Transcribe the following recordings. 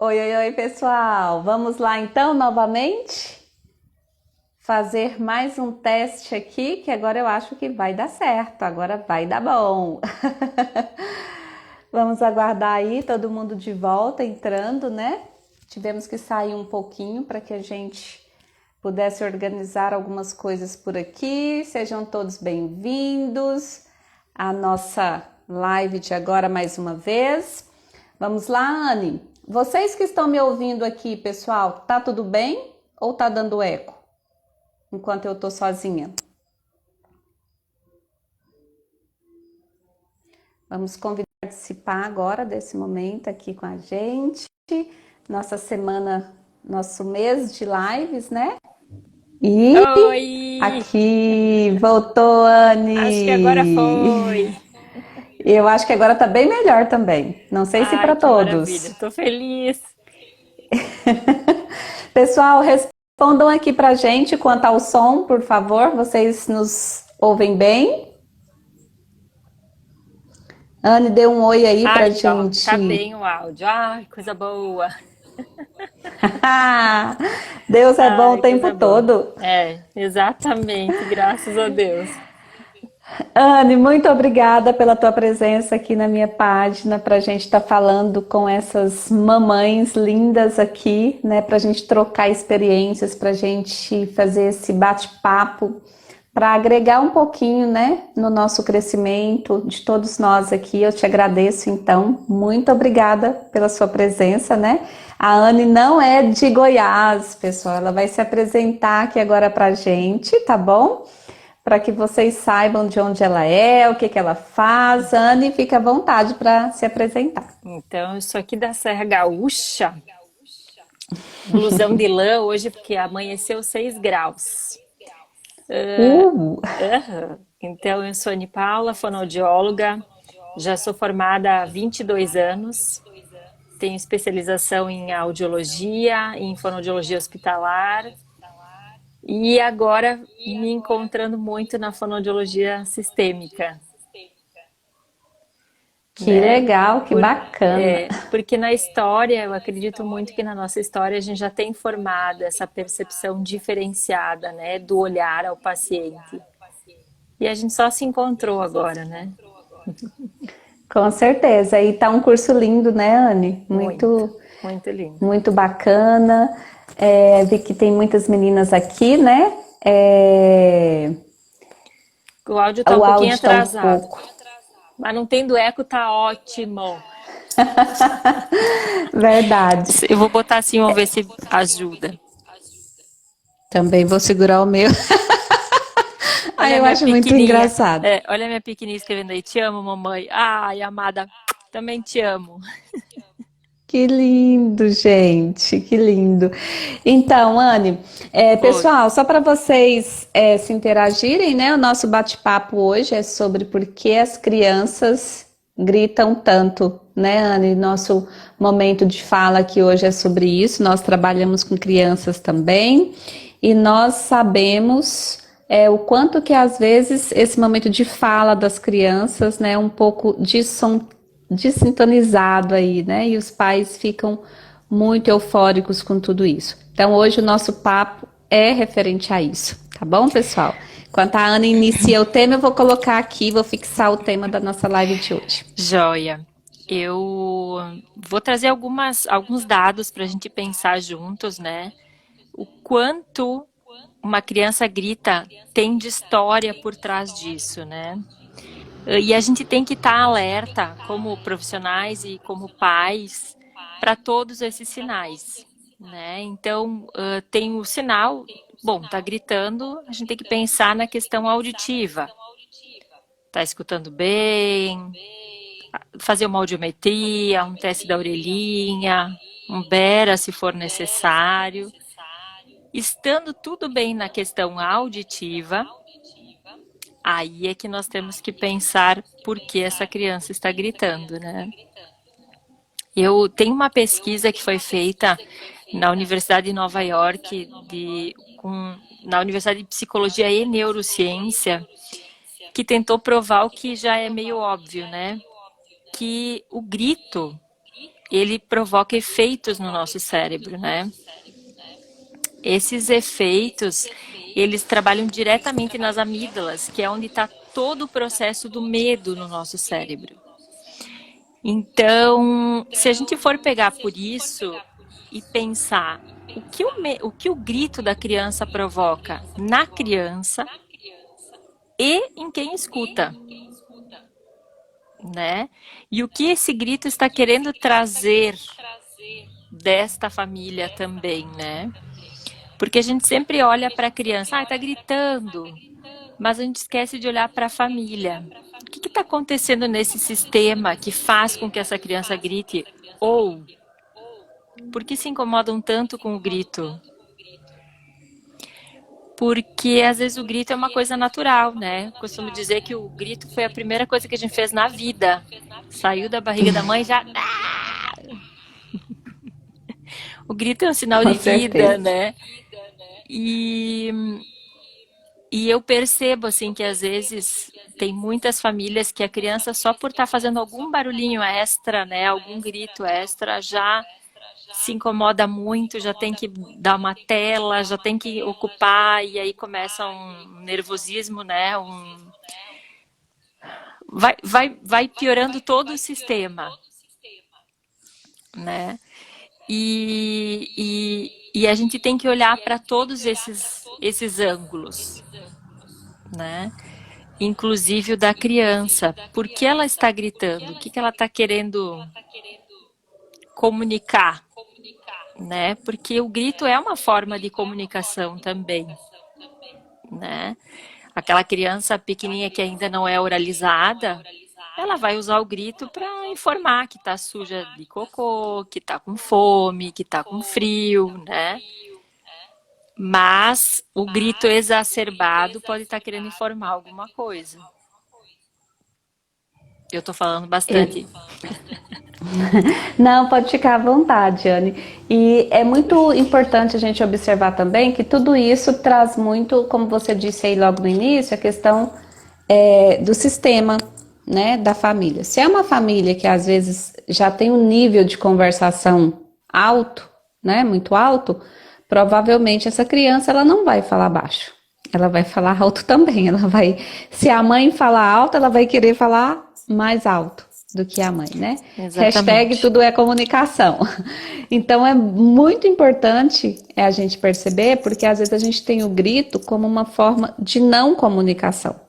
Oi, oi, oi, pessoal! Vamos lá então, novamente, fazer mais um teste aqui, que agora eu acho que vai dar certo, agora vai dar bom. Vamos aguardar aí todo mundo de volta entrando, né? Tivemos que sair um pouquinho para que a gente pudesse organizar algumas coisas por aqui. Sejam todos bem-vindos à nossa live de agora mais uma vez. Vamos lá, Anne. Vocês que estão me ouvindo aqui, pessoal, tá tudo bem ou tá dando eco enquanto eu tô sozinha? Vamos convidar a participar agora desse momento aqui com a gente. Nossa semana, nosso mês de lives, né? E Oi! aqui voltou, Acho que agora Anne. foi. Eu acho que agora tá bem melhor também. Não sei se Ai, para que maravilha. todos. Tô feliz. Pessoal, respondam aqui pra gente quanto ao som, por favor. Vocês nos ouvem bem? Anne, dê um oi aí pra Aí, ó, tá gente. bem o áudio. Ai, coisa boa. Deus é bom o Ai, tempo coisa boa. todo. É, exatamente. Graças a Deus. Anne, muito obrigada pela tua presença aqui na minha página, para a gente estar falando com essas mamães lindas aqui, né? Para a gente trocar experiências, para a gente fazer esse bate-papo, para agregar um pouquinho, né, no nosso crescimento de todos nós aqui. Eu te agradeço, então, muito obrigada pela sua presença, né? A Anne não é de Goiás, pessoal, ela vai se apresentar aqui agora para a gente, tá bom? Para que vocês saibam de onde ela é, o que que ela faz. Anne, fica à vontade para se apresentar. Então, eu sou aqui da Serra Gaúcha. Blusão de lã hoje, porque amanheceu 6 graus. Uh, Aham. Então, eu sou Anne Paula, fonoaudióloga. Já sou formada há 22 anos. Tenho especialização em audiologia, em fonoaudiologia hospitalar e agora me encontrando muito na fonoaudiologia sistêmica, que né? legal, que bacana. Porque na história, eu acredito muito que na nossa história a gente já tem formado essa percepção diferenciada, né, do olhar ao paciente. E a gente só se encontrou agora, né? Com certeza. E tá um curso lindo, né, Anne? Muito, Muito, muito lindo. muito bacana. Vi que tem muitas meninas aqui, né? O áudio tá um O pouquinho áudio tá um atrasado, pouco. mas não tendo eco, tá ótimo. Verdade. Eu vou botar assim, vamos ver se ajuda. Também vou segurar o meu. Ah, Olha a eu minha acho muito pequenininha. engraçado. Olha a minha pequenininha escrevendo aí. Te amo, mamãe. Ai, amada, também te amo. Que lindo, gente, que lindo. Então, Anne, Oi. pessoal, só para vocês se interagirem, né? O nosso bate-papo hoje é sobre por que as crianças gritam tanto, né, Anne? Nosso momento de fala aqui hoje é sobre isso. Nós trabalhamos com crianças também e nós sabemos o quanto que às vezes esse momento de fala das crianças, né, um pouco desintonizado aí, né? E os pais ficam muito eufóricos com tudo isso. Então, hoje o nosso papo é referente a isso, tá bom, pessoal? Enquanto a Ana inicia o tema, eu vou colocar aqui, vou fixar o tema da nossa live de hoje. Joia. Eu vou trazer alguns dados para a gente pensar juntos, né? O quanto uma criança grita tem de história por trás disso, né? E a gente tem que estar alerta, como profissionais e como pais, para todos esses sinais, né? Então, tem o sinal, bom, tá gritando, a gente tem que pensar na questão auditiva. Tá escutando bem, fazer uma audiometria, um teste da orelhinha, um Bera se for necessário. Estando tudo bem na questão auditiva, aí é que nós temos que pensar por que essa criança está gritando, né? Eu tenho uma pesquisa que foi feita na Universidade de Nova York, na Universidade de Psicologia e Neurociência, que tentou provar o que já é meio óbvio, né? Que o grito ele provoca efeitos no nosso cérebro, né? Esses efeitos, eles trabalham diretamente nas amígdalas, que é onde está todo o processo do medo no nosso cérebro. Então, se a gente for pegar por isso e pensar o que o grito da criança provoca na criança e em quem escuta, né? E o que esse grito está querendo trazer desta família também, né? Porque a gente sempre olha para a criança, tá gritando, mas a gente esquece de olhar para a família. O que está acontecendo nesse sistema que faz com que essa criança grite? Ou por que se incomodam tanto com o grito? Porque às vezes o grito é uma coisa natural, né? Costumo dizer que o grito foi a primeira coisa que a gente fez na vida. Saiu da barriga da mãe já. O grito é um sinal Com de vida, certeza. né? E, e eu percebo assim que às vezes tem muitas famílias que a criança só por estar fazendo algum barulhinho extra, né, algum grito extra, já se incomoda muito, já tem que dar uma tela, já tem que ocupar e aí começa um nervosismo, né, vai piorando todo o sistema, né? E a gente tem que olhar para todos esses ângulos, né? Inclusive o da criança. Por que ela está gritando? O que ela está querendo comunicar, né? Porque o grito é uma forma de comunicação também, né? Aquela criança pequenininha que ainda não é oralizada, ela vai usar o grito para informar que está suja de cocô, que está com fome, que está com frio, né? Mas o grito exacerbado pode estar querendo informar alguma coisa. Eu estou falando bastante. Não, pode ficar à vontade, Anne. E é muito importante a gente observar também que tudo isso traz muito, como você disse aí logo no início, a questão do sistema, né, da família. Se é uma família que às vezes já tem um nível de conversação alto, né, muito alto, provavelmente essa criança ela não vai falar baixo. Ela vai falar alto também. Ela vai, se a mãe falar alto, ela vai querer falar mais alto do que a mãe, né? Hashtag Exatamente. tudo é comunicação. Então é muito importante a gente perceber, porque às vezes a gente tem o grito como uma forma de não comunicação.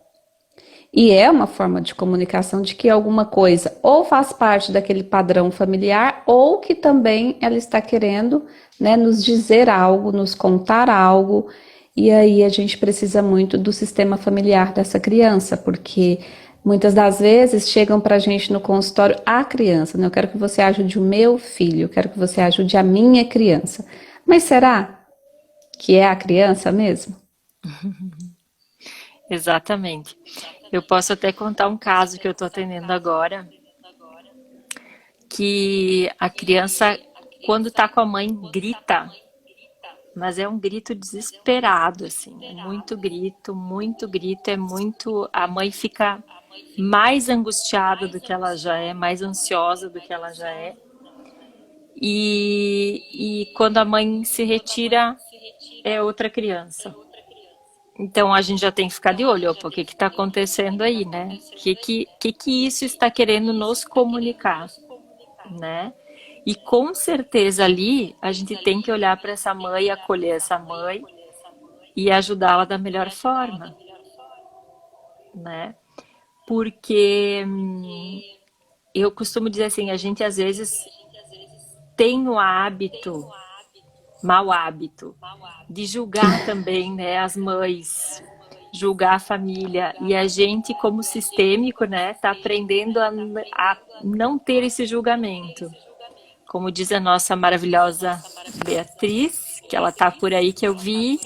E é uma forma de comunicação de que alguma coisa ou faz parte daquele padrão familiar, ou que também ela está querendo, né, nos dizer algo, nos contar algo. E aí a gente precisa muito do sistema familiar dessa criança, porque muitas das vezes chegam para a gente no consultório a criança, né? Eu quero que você ajude o meu filho, eu quero que você ajude a minha criança. Mas será que é a criança mesmo? Exatamente. Eu posso até contar um caso que eu estou atendendo agora, que a criança, quando está com a mãe, grita, mas é um grito desesperado, assim, é muito grito, é muito. A mãe fica mais angustiada do que ela já é, mais ansiosa do que ela já é. E quando a mãe se retira, é outra criança. Então a gente já tem que ficar de olho, opa, o que está acontecendo aí, né? O que isso está querendo nos comunicar, né? E com certeza ali a gente tem que olhar para essa mãe, acolher essa mãe e ajudá-la da melhor forma, né? Porque eu costumo dizer assim, a gente às vezes tem o hábito, mau hábito, de julgar também, né, as mães, julgar a família. E a gente, como sistêmico, né, tá aprendendo a não ter esse julgamento. Como diz a nossa maravilhosa Beatriz, que ela tá por aí que eu vi,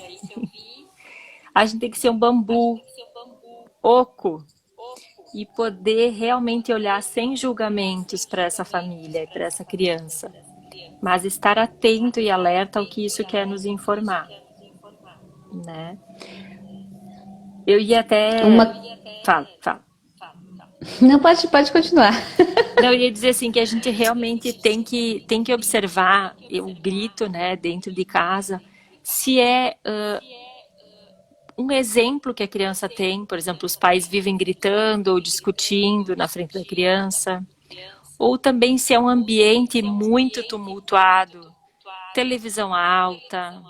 a gente tem que ser um bambu oco e poder realmente olhar sem julgamentos para essa família e para essa criança, mas estar atento e alerta ao que isso quer nos informar, né? Eu ia até. Uma... Fala, fala. Não, pode continuar. Não, eu ia dizer assim que a gente realmente tem que observar o grito, né, dentro de casa, se é um exemplo que a criança tem, por exemplo, os pais vivem gritando ou discutindo na frente da criança, ou também se é um ambiente muito tumultuado, televisão alta,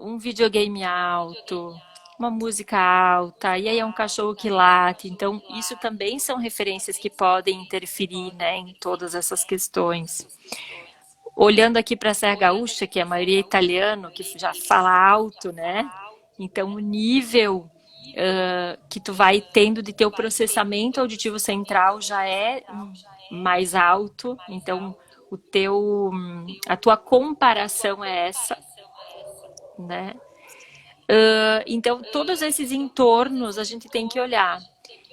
um videogame alto, uma música alta, e aí é um cachorro que late. Então, isso também são referências que podem interferir, né, em todas essas questões. Olhando aqui para a Serra Gaúcha, que a maioria é italiano, que já fala alto, né? Então, o nível que tu vai tendo de teu processamento auditivo central já é mais alto. Então, a tua comparação é essa, né? Então, todos esses entornos a gente tem que olhar.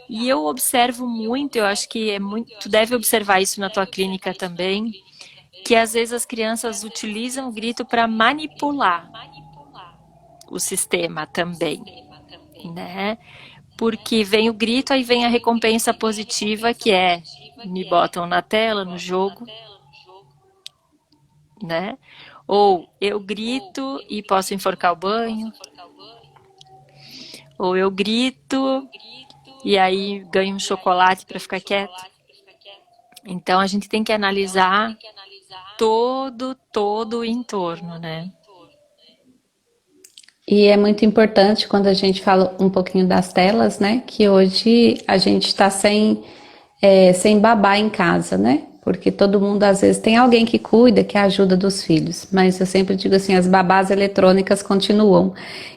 E eu observo muito, eu acho que tu deve observar isso na tua clínica também, que às vezes as crianças utilizam o grito para manipular o sistema também, né? Porque vem o grito, aí vem a recompensa positiva, que é me botam na tela, no jogo, né? Ou eu grito e posso enforcar o banho, ou eu grito e aí ganho um chocolate para ficar quieto. Então a gente tem que analisar todo o entorno, né? E é muito importante quando a gente fala um pouquinho das telas, né? Que hoje a gente está sem babá em casa, né? Porque todo mundo às vezes tem alguém que cuida, que ajuda dos filhos. Mas eu sempre digo assim, as babás eletrônicas continuam.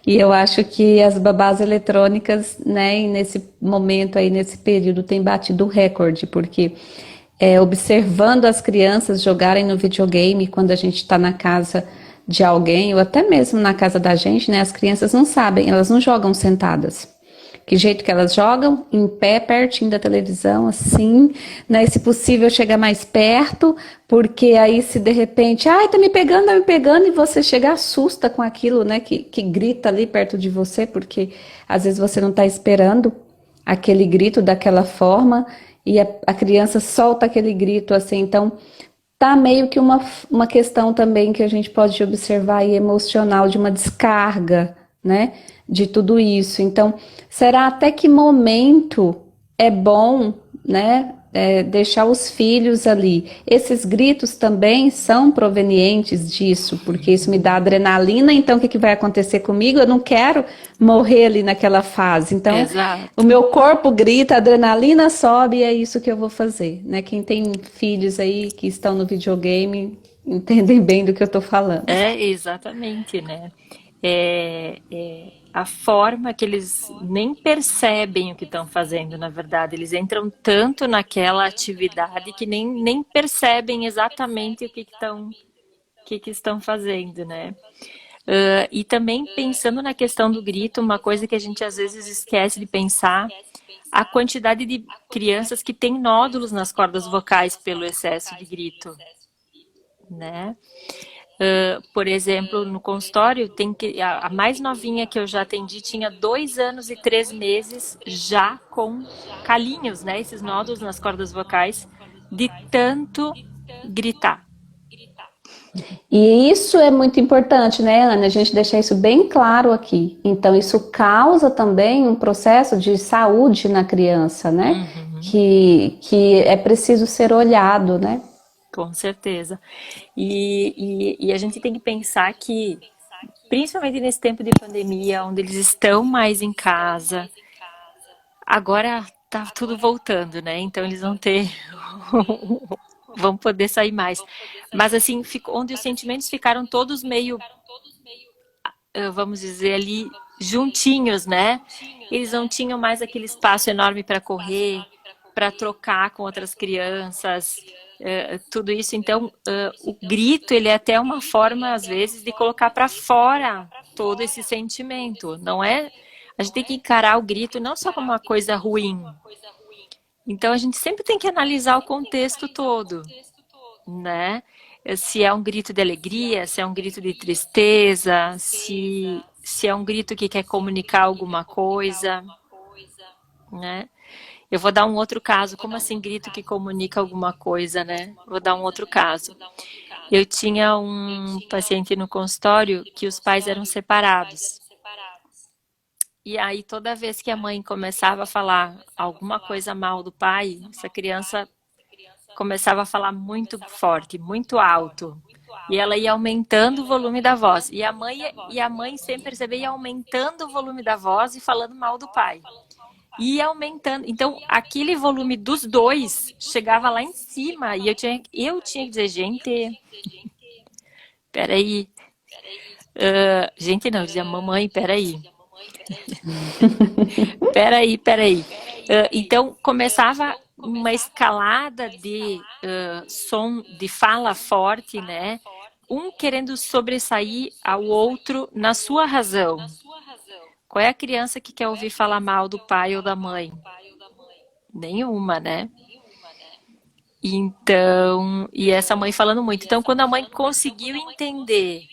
E eu acho que as babás eletrônicas, né, nesse momento aí, nesse período, tem batido o recorde, porque observando as crianças jogarem no videogame quando a gente está na casa de alguém, ou até mesmo na casa da gente, né? As crianças não sabem, elas não jogam sentadas. Que jeito que elas jogam? Em pé, pertinho da televisão, assim, né? Se possível, chega mais perto, porque aí se de repente, ai, tá me pegando, e você chega assusta com aquilo, né? Que grita ali perto de você, porque às vezes você não tá esperando aquele grito daquela forma, e a criança solta aquele grito assim, então tá meio que uma questão também que a gente pode observar aí emocional, de uma descarga, né, de tudo isso. Então, será até que momento é bom, né, deixar os filhos ali? Esses gritos também são provenientes disso, porque isso me dá adrenalina, então o que que vai acontecer comigo? Eu não quero morrer ali naquela fase. Então, o Exato. meu corpo grita, a adrenalina sobe e é isso que eu vou fazer, né? Quem tem filhos aí que estão no videogame entendem bem do que eu estou falando. É, exatamente, né? A forma que eles nem percebem o que estão fazendo, na verdade. Eles entram tanto naquela atividade que nem percebem exatamente o que estão fazendo, né? E também pensando na questão do grito, uma coisa que a gente às vezes esquece de pensar, a quantidade de crianças que têm nódulos nas cordas vocais pelo excesso de grito, né? Por exemplo, no consultório, a mais novinha que eu já atendi tinha 2 anos e 3 meses já com calinhos, né? Esses nódulos nas cordas vocais, de tanto gritar. E isso é muito importante, né, Ana? A gente deixar isso bem claro aqui. Então, isso causa também um processo de saúde na criança, né? Uhum, Que é preciso ser olhado, né? com certeza. E a gente tem que pensar que, principalmente nesse tempo de pandemia, onde eles estão mais em casa, agora tá tudo voltando, né? Então eles vão ter vão poder sair mais. Mas assim, onde os sentimentos ficaram todos meio, vamos dizer ali, juntinhos, né? Eles não tinham mais aquele espaço enorme para correr, para trocar com outras crianças, tudo isso. Então, o grito, ele é até uma forma, às vezes, de colocar para fora todo esse sentimento. Não é? A gente tem que encarar o grito não só como uma coisa ruim. Então, a gente sempre tem que analisar o contexto todo, né? Se é um grito de alegria, se é um grito de tristeza, se é um grito que quer comunicar alguma coisa, né? Eu vou dar um outro caso. Como assim grito que comunica alguma coisa, né? Vou dar um outro caso. Eu tinha um paciente no consultório que os pais eram separados. E aí, toda vez que a mãe começava a falar alguma coisa mal do pai, essa criança começava a falar muito forte, muito alto. E ela ia aumentando o volume da voz. E a mãe, sem perceber, ia aumentando o volume da voz e falando mal do pai. Ia aumentando. Então, aquele volume dos dois chegava lá em cima. E eu tinha que dizer, gente, peraí. Gente, não, eu dizia, mamãe, peraí. Peraí. Então, começava uma escalada de som, de fala forte, né? Um querendo sobressair ao outro na sua razão. Qual é a criança que quer ouvir falar mal do pai ou da mãe? Nenhuma, né? Então, e essa mãe falando muito. Então, quando a mãe conseguiu entender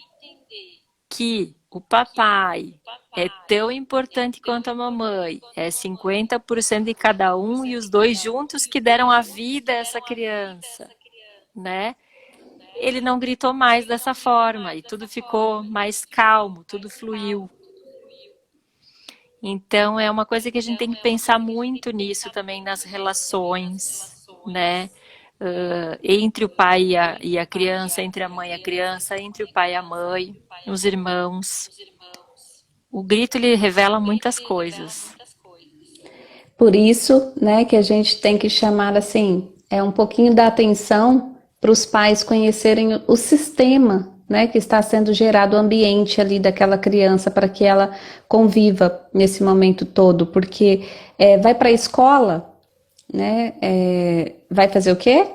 que o papai é tão importante quanto a mamãe, é 50% de cada um e os dois juntos que deram a vida a essa criança, né? Ele não gritou mais dessa forma e tudo ficou mais calmo, tudo fluiu. Então é uma coisa que a gente tem que pensar muito nisso também nas relações, né? Entre o pai e a criança, entre a mãe e a criança, entre o pai e a mãe, os irmãos. O grito ele revela muitas coisas. Por isso, né, que a gente tem que chamar assim, um pouquinho da atenção para os pais conhecerem o sistema, né, que está sendo gerado, o ambiente ali daquela criança para que ela conviva nesse momento todo, porque vai para a escola, né, vai fazer o quê?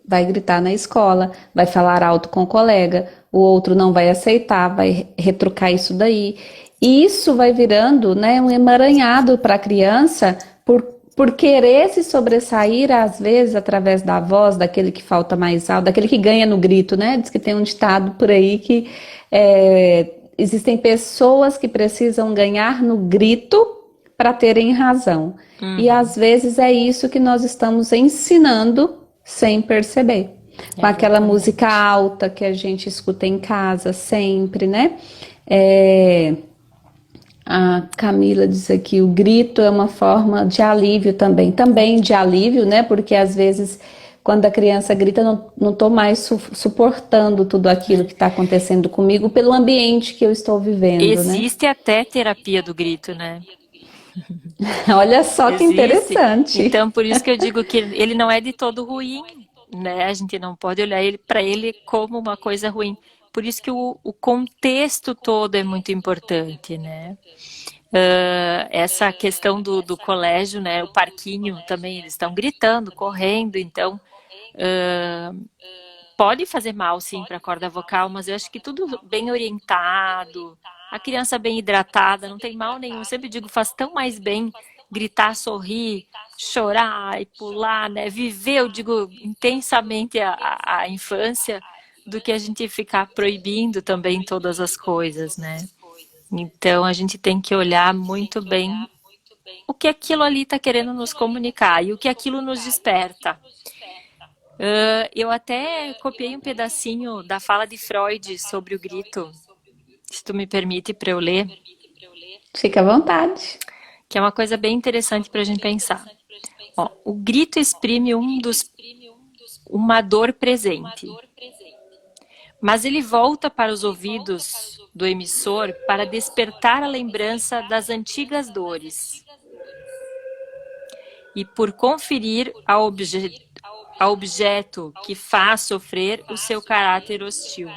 Vai gritar na escola, vai falar alto com o colega, o outro não vai aceitar, vai retrucar isso daí. E isso vai virando, né, um emaranhado para a criança por querer se sobressair, às vezes, através da voz, daquele que falta mais alto, daquele que ganha no grito, né? Diz que tem um ditado por aí que existem pessoas que precisam ganhar no grito para terem razão. E às Uhum, vezes é isso que nós estamos ensinando sem perceber. Com aquela música exatamente. alta que a gente escuta em casa sempre, né? É, a Camila diz aqui, o grito é uma forma de alívio também. Também de alívio, né? Porque às vezes, quando a criança grita, não estou mais suportando tudo aquilo que está acontecendo comigo pelo ambiente que eu estou vivendo, né? Existe até terapia do grito, né? Olha só que Existe. interessante. Então, por isso que eu digo que ele não é de todo ruim, né? A gente não pode olhar ele para ele como uma coisa ruim. Por isso que o contexto todo é muito importante, né? Essa questão do colégio, né? O parquinho também, eles estão gritando, correndo, então pode fazer mal, sim, para a corda vocal, mas eu acho que tudo bem orientado, a criança bem hidratada, não tem mal nenhum. Eu sempre digo, faz tão mais bem gritar, sorrir, chorar e pular, né? Viver, eu digo, intensamente a infância, do que a gente ficar proibindo também todas as coisas, né? Então a gente tem que olhar muito bem o que aquilo ali está querendo nos comunicar e o que aquilo nos desperta. Eu até copiei um pedacinho da fala de Freud sobre o grito, se tu me permite para eu ler, Fica à vontade. que é uma coisa bem interessante para a gente pensar. Ó, o grito exprime uma dor presente, mas ele volta para os ouvidos do emissor para despertar a lembrança das antigas dores e por conferir ao objeto que faz sofrer o seu caráter hostil.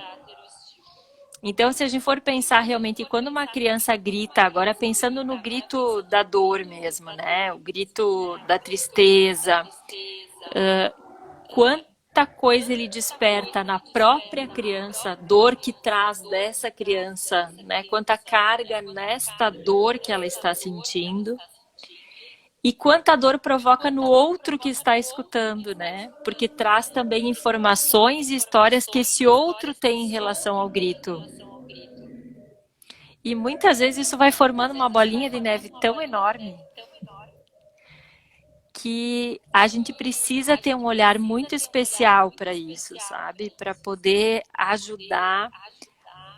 Então, se a gente for pensar realmente, quando uma criança grita, agora pensando no grito da dor mesmo, né? O grito da tristeza, quanta coisa ele desperta na própria criança, dor que traz dessa criança, né? Quanta carga nesta dor que ela está sentindo. E quanta dor provoca no outro que está escutando, né? Porque traz também informações e histórias que esse outro tem em relação ao grito. E muitas vezes isso vai formando uma bolinha de neve tão enorme que a gente precisa ter um olhar muito especial para isso, sabe? Para poder ajudar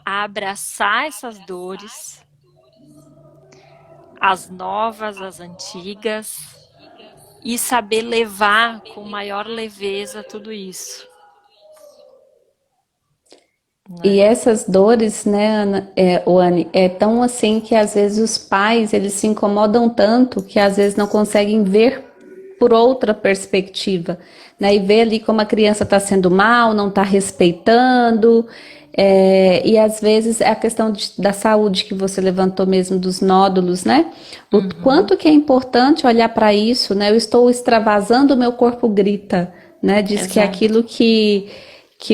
a abraçar essas dores, as novas, as antigas, e saber levar com maior leveza tudo isso, E né? essas dores, né, Ana, Oane, é tão assim que às vezes os pais eles se incomodam tanto que às vezes não conseguem ver por outra perspectiva, né? E ver ali como a criança está sendo mal, não está respeitando, e às vezes é a questão da saúde que você levantou mesmo dos nódulos, né? O Uhum, quanto que é importante olhar para isso, né? Eu estou extravasando, o meu corpo grita, né? Diz que é exato, aquilo que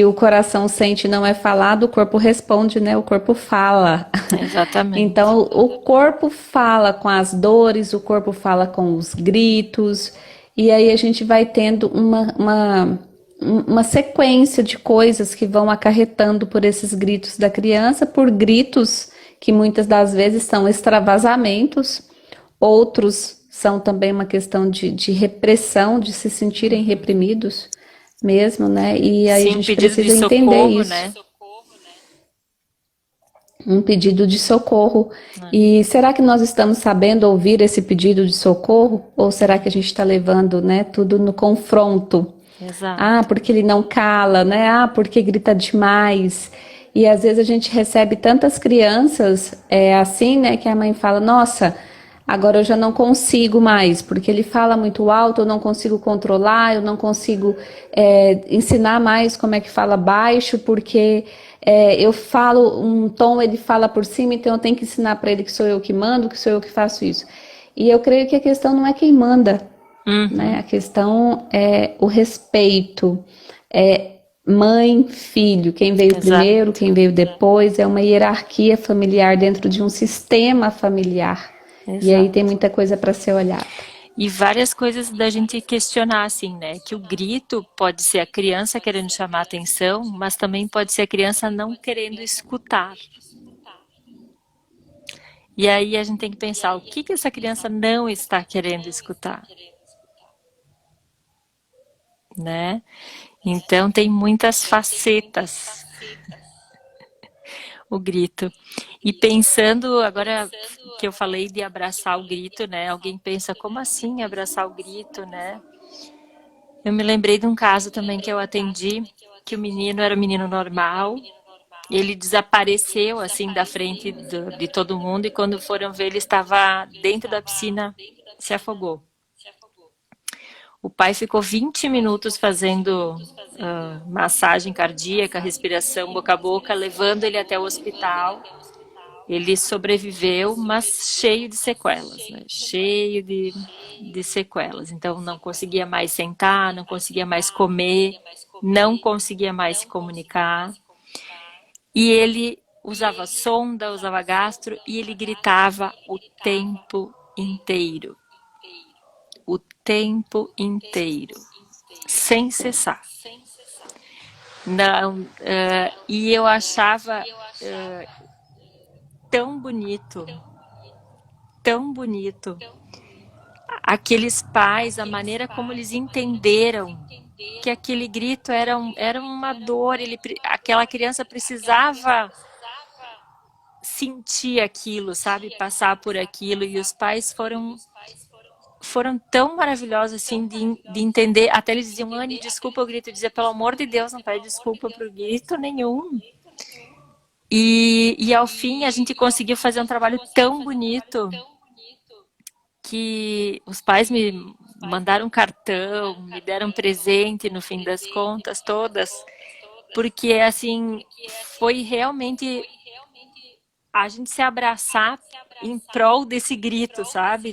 o coração sente não é falado, o corpo responde, né? O corpo fala. exatamente. Então, o corpo fala com as dores, o corpo fala com os gritos, e aí a gente vai tendo uma sequência de coisas que vão acarretando por esses gritos da criança, por gritos que muitas das vezes são extravasamentos, outros são também uma questão de repressão, de se sentirem reprimidos mesmo, né? E aí a Sim, gente pedido de precisa entender socorro, isso, né? um pedido de socorro. É, E será que nós estamos sabendo ouvir esse pedido de socorro? Ou será que a gente está levando, né, tudo no confronto? Ah, exato. porque ele não cala, né? Ah, porque grita demais. E às vezes a gente recebe tantas crianças assim, né, que a mãe fala: Nossa, agora eu já não consigo mais, porque ele fala muito alto, eu não consigo controlar, eu não consigo ensinar mais como é que fala baixo, porque eu falo um tom, ele fala por cima, então eu tenho que ensinar para ele que sou eu que mando, que sou eu que faço isso. E eu creio que a questão não é quem manda, né? Uhum, A questão é o respeito, é mãe, filho, quem veio primeiro, exato, quem veio depois, é uma hierarquia familiar dentro de um sistema familiar. E aí tem exato. muita coisa para ser olhada. E várias coisas da gente questionar, assim, né? Que o grito pode ser a criança querendo chamar atenção, mas também pode ser a criança não querendo escutar. E aí a gente tem que pensar o que que essa criança não está querendo escutar, né? Então tem muitas facetas o grito. E pensando agora que eu falei de abraçar o grito, né? Alguém pensa, como assim abraçar o grito, né? Eu me lembrei de um caso também que eu atendi, que o menino era um menino normal, ele desapareceu assim da frente de todo mundo e quando foram ver ele estava dentro da piscina, se afogou. O pai ficou 20 minutos fazendo massagem cardíaca, respiração boca a boca, levando ele até o hospital. Ele sobreviveu, mas cheio de sequelas, né? Cheio de sequelas. Então não conseguia mais sentar, não conseguia mais comer, não conseguia mais se comunicar. E ele usava sonda, usava gastro e ele gritava o tempo inteiro. O tempo inteiro, sem cessar. Não, e eu achava tão bonito, tão bonito. Aqueles pais, a maneira como eles entenderam que aquele grito era uma dor, aquela criança precisava sentir aquilo, sabe? Passar por aquilo. E os pais foram tão maravilhosos assim de entender. Até eles diziam, Anne, desculpa o grito. Eu dizia, pelo amor de Deus, não pede desculpa pro grito nenhum. E ao fim a gente conseguiu fazer um trabalho tão bonito que os pais me mandaram um cartão, me deram presente no fim das contas todas, porque assim foi realmente a gente se abraçar em prol desse grito, sabe?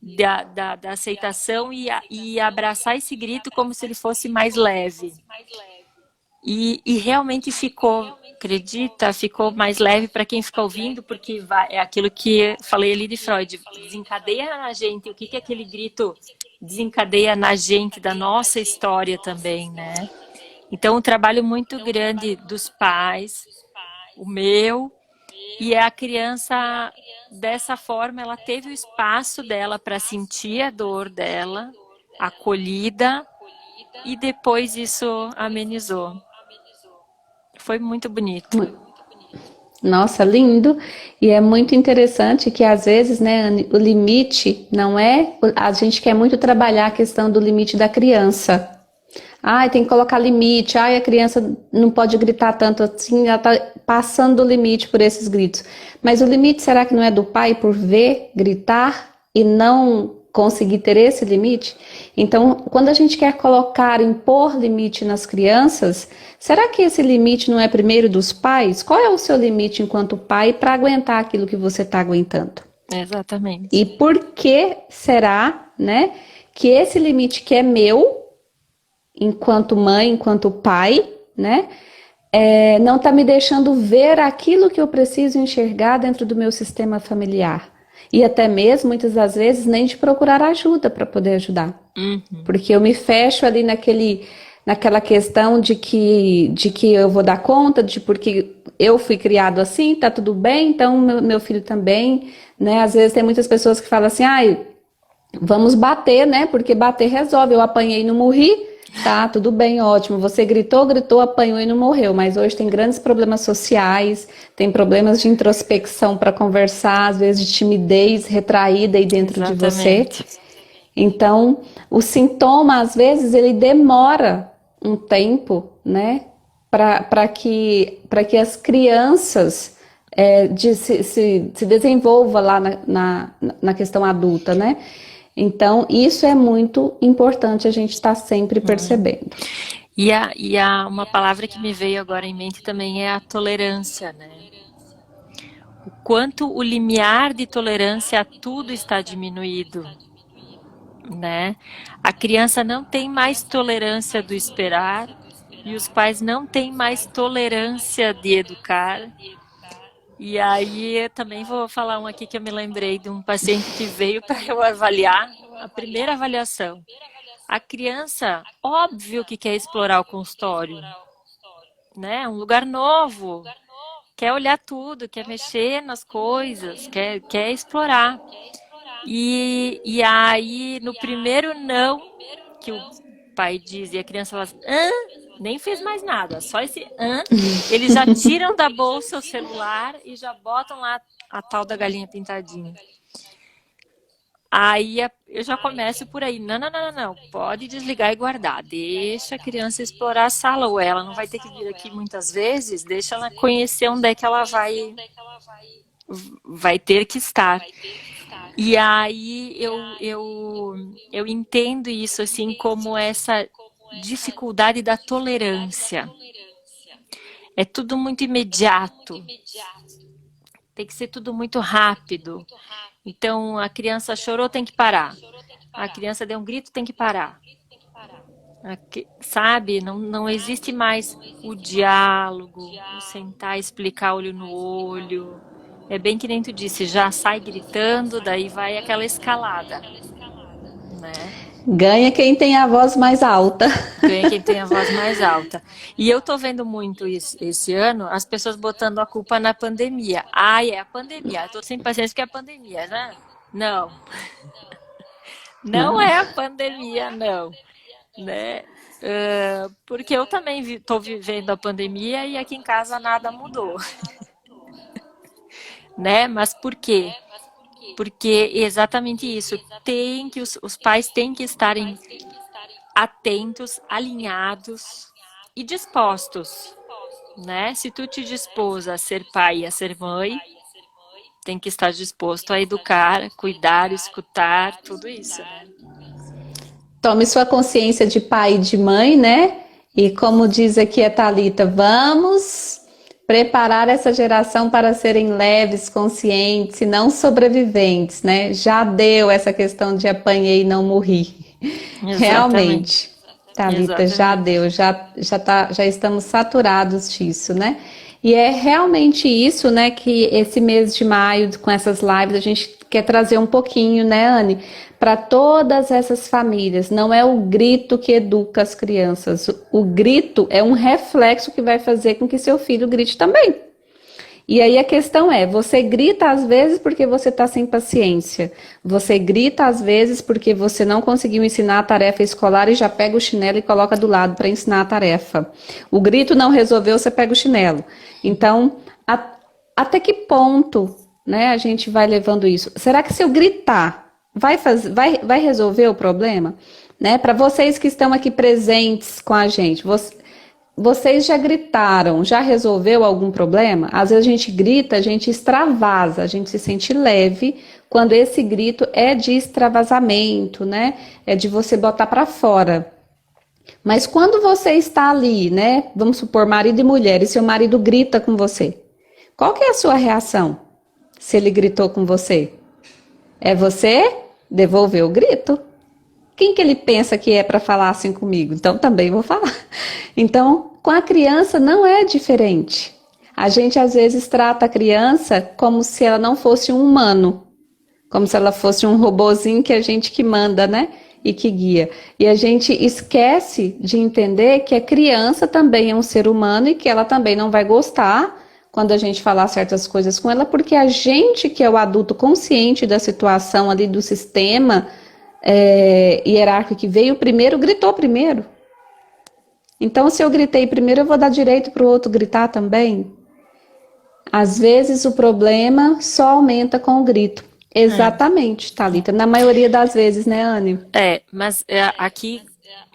Da aceitação e abraçar esse grito como se ele fosse mais leve. E realmente ficou, acredita, ficou mais leve para quem fica ouvindo, porque é aquilo que falei ali de Freud, desencadeia na gente, o que que aquele grito desencadeia na gente, da nossa história também, né? Então, um trabalho muito grande dos pais, o meu, e é a criança dessa forma ela teve o espaço dela para sentir a dor dela, acolhida, e depois isso amenizou. Foi muito bonito. Nossa, lindo. E é muito interessante que às vezes, né, Anne, o limite não é. A gente quer muito trabalhar a questão do limite da criança. Ai, tem que colocar limite. Ai, a criança não pode gritar tanto assim, ela tá passando o limite por esses gritos. Mas o limite será que não é do pai por ver, gritar e não conseguir ter esse limite? Então, quando a gente quer colocar, impor limite nas crianças, será que esse limite não é primeiro dos pais? Qual é o seu limite enquanto pai para aguentar aquilo que você está aguentando? Exatamente. E por que será, né, que esse limite que é meu, enquanto mãe, enquanto pai, né, não está me deixando ver aquilo que eu preciso enxergar dentro do meu sistema familiar? E até mesmo, muitas das vezes, nem de procurar ajuda para poder ajudar. Porque eu me fecho ali naquela questão de que eu vou dar conta, de porque eu fui criado assim, tá tudo bem, então meu filho também, né? Às vezes tem muitas pessoas que falam assim, ai, vamos bater, né? Porque bater resolve. Eu apanhei e não morri, tá? Tudo bem, ótimo. Você gritou, apanhou e não morreu. Mas hoje tem grandes problemas sociais, tem problemas de introspecção para conversar, às vezes de timidez retraída aí dentro de você. Exatamente. Então, o sintoma, às vezes, ele demora um tempo, né? Para que as crianças se desenvolva lá na questão adulta, né? Então, isso é muito importante a gente estar sempre percebendo. Uma palavra que me veio agora em mente também é a tolerância, né? O quanto o limiar de tolerância a tudo está diminuído, né? A criança não tem mais tolerância do esperar e os pais não têm mais tolerância de educar. E aí eu também vou falar um aqui que eu me lembrei de um paciente que veio para eu avaliar, a primeira avaliação. A criança, óbvio que quer explorar o consultório, né? Um lugar novo, quer olhar tudo, quer mexer nas coisas, quer explorar. E aí, no primeiro não que o pai diz e a criança fala assim, nem fez mais nada, só esse eles já tiram da bolsa o celular e já botam lá a tal da galinha pintadinha. Aí eu já começo por aí. Não, não, não, não, não. Pode desligar e guardar. Deixa a criança explorar a sala. Ou ela não vai ter que vir aqui muitas vezes. Deixa ela conhecer onde é que ela vai ter que estar. E aí eu entendo isso assim como essa dificuldade da tolerância. É tudo muito imediato. Tem que ser tudo muito rápido. Então, a criança chorou, tem que parar. A criança deu um grito, tem que parar. Sabe? Não existe mais o diálogo, o sentar, explicar olho no olho. É bem que nem tu disse, já sai gritando, daí vai aquela escalada, né? Ganha quem tem a voz mais alta. Ganha quem tem a voz mais alta. E eu tô vendo muito esse ano, as pessoas botando a culpa na pandemia. Ai, é a pandemia. Eu tô sem paciência que é a pandemia, né? Não. Não é a pandemia, não. Né? Porque eu também tô vivendo a pandemia e aqui em casa nada mudou. Né? Mas por quê? Porque exatamente isso. Os pais têm que estarem atentos, alinhados e dispostos, né? Se tu te dispôs a ser pai e a ser mãe, tem que estar disposto a educar, cuidar, escutar, tudo isso, né? Tome sua consciência de pai e de mãe, né? E como diz aqui a Thalita, vamos preparar essa geração para serem leves, conscientes e não sobreviventes, né? Já deu essa questão de apanhei e não morri. Exatamente. Realmente, Thalita, Exatamente. já deu, já estamos saturados disso, né? E é realmente isso, né, que esse mês de maio, com essas lives, a gente quer trazer um pouquinho, né, Anne, para todas essas famílias. Não é o grito que educa as crianças. O grito é um reflexo que vai fazer com que seu filho grite também. E aí a questão é, você grita às vezes porque você está sem paciência. Você grita às vezes porque você não conseguiu ensinar a tarefa escolar e já pega o chinelo e coloca do lado para ensinar a tarefa. O grito não resolveu, você pega o chinelo. Então, até que ponto, né, a gente vai levando isso? Será que se eu gritar, vai resolver o problema? Né? Para vocês que estão aqui presentes com a gente, vocês já gritaram, já resolveu algum problema? Às vezes a gente grita, a gente extravasa, a gente se sente leve quando esse grito é de extravasamento, né? É de você botar para fora. Mas quando você está ali, né? Vamos supor, marido e mulher, e seu marido grita com você. Qual que é a sua reação? Se ele gritou com você? É você devolver o grito? Quem que ele pensa que é para falar assim comigo? Então também vou falar. Então, com a criança não é diferente. A gente às vezes trata a criança como se ela não fosse um humano, como se ela fosse um robozinho que a gente que manda, né? E que guia. E a gente esquece de entender que a criança também é um ser humano e que ela também não vai gostar quando a gente falar certas coisas com ela, porque a gente que é o adulto consciente da situação ali do sistema hierárquico que veio primeiro, gritou primeiro. Então, se eu gritei primeiro, eu vou dar direito para o outro gritar também? Às vezes, o problema só aumenta com o grito. Exatamente, Thalita. Na maioria das vezes, né, Anne? Mas aqui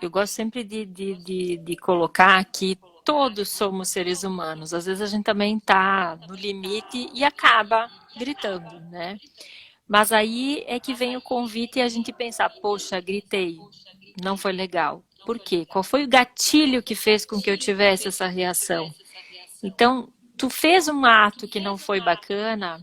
eu gosto sempre de colocar que todos somos seres humanos. Às vezes a gente também está no limite e acaba gritando, né? Mas aí é que vem o convite e a gente pensar, poxa, gritei, não foi legal. Por quê? Qual foi o gatilho que fez com que eu tivesse essa reação? Então, tu fez um ato que não foi bacana,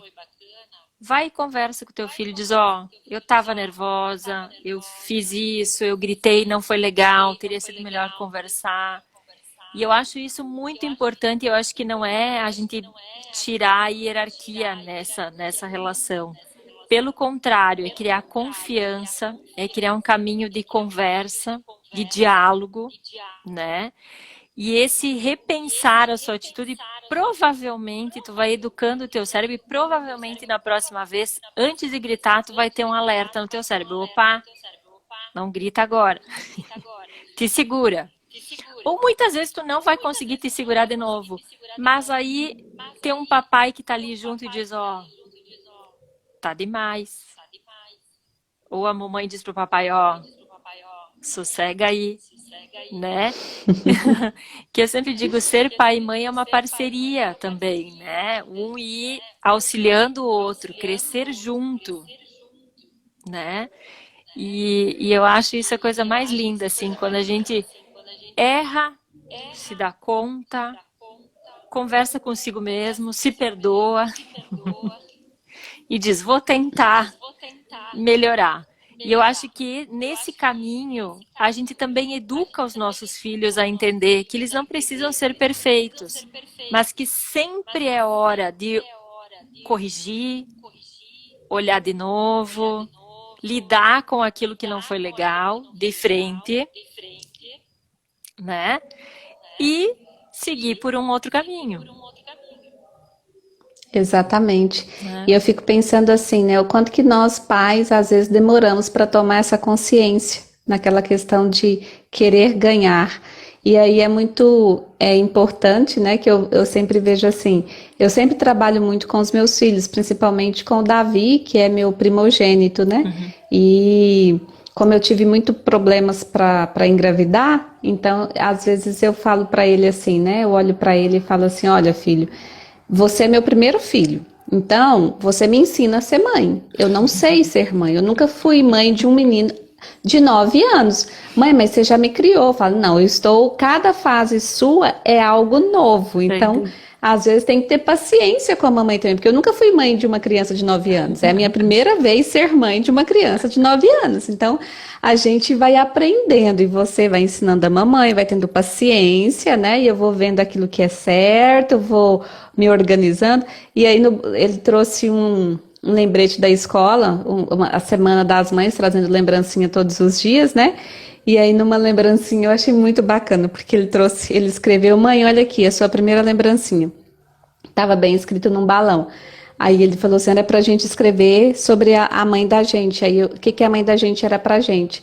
vai e conversa com teu filho, diz, eu tava nervosa, eu fiz isso, eu gritei, não foi legal, teria sido melhor conversar. E eu acho isso muito importante, eu acho que não é a gente tirar a hierarquia nessa relação. Pelo contrário, é criar confiança, é criar um caminho de conversa, de diálogo, né? E esse repensar a sua atitude, provavelmente tu vai educando o teu cérebro e provavelmente na próxima vez, antes de gritar, tu vai ter um alerta no teu cérebro. Opa, não grita agora. Te segura. Ou muitas vezes tu não vai conseguir te segurar de novo. Mas aí tem um papai que tá ali junto e diz, tá demais. Ou a mamãe diz pro papai, sossega aí, né? Que eu sempre digo, ser pai e mãe é uma parceria também, né? Um ir auxiliando o outro, crescer junto, né? E eu acho isso a coisa mais linda, assim, quando a gente erra, se dá conta, conversa consigo mesmo, se perdoa e diz, vou tentar melhorar. E eu acho que nesse caminho a gente também educa os nossos filhos a entender que eles não precisam ser perfeitos, mas que sempre é hora de corrigir, olhar de novo, lidar com aquilo que não foi legal de frente, né? E seguir por um outro caminho. Exatamente. E eu fico pensando assim, né? O quanto que nós pais às vezes demoramos para tomar essa consciência naquela questão de querer ganhar. E aí é importante, né? Que eu sempre vejo assim. Eu sempre trabalho muito com os meus filhos, principalmente com o Davi, que é meu primogênito, né? Uhum. E como eu tive muito problemas para engravidar, então às vezes eu falo para ele assim, né? Eu olho para ele e falo assim, olha, filho, você é meu primeiro filho, então você me ensina a ser mãe. Eu não sei ser mãe, eu nunca fui mãe de um menino de 9 anos. Mãe, mas você já me criou. Eu falo, não, cada fase sua é algo novo, então às vezes tem que ter paciência com a mamãe também, porque eu nunca fui mãe de uma criança de 9 anos. É a minha primeira vez ser mãe de uma criança de 9 anos. Então, a gente vai aprendendo e você vai ensinando a mamãe, vai tendo paciência, né? E eu vou vendo aquilo que é certo, vou me organizando. E aí ele trouxe um lembrete da escola, a Semana das Mães, trazendo lembrancinha todos os dias, né? E aí, numa lembrancinha, eu achei muito bacana, porque ele escreveu, mãe, olha aqui, a sua primeira lembrancinha. Estava bem escrito num balão. Aí ele falou assim, era pra gente escrever sobre a mãe da gente. Aí o que que a mãe da gente era pra gente?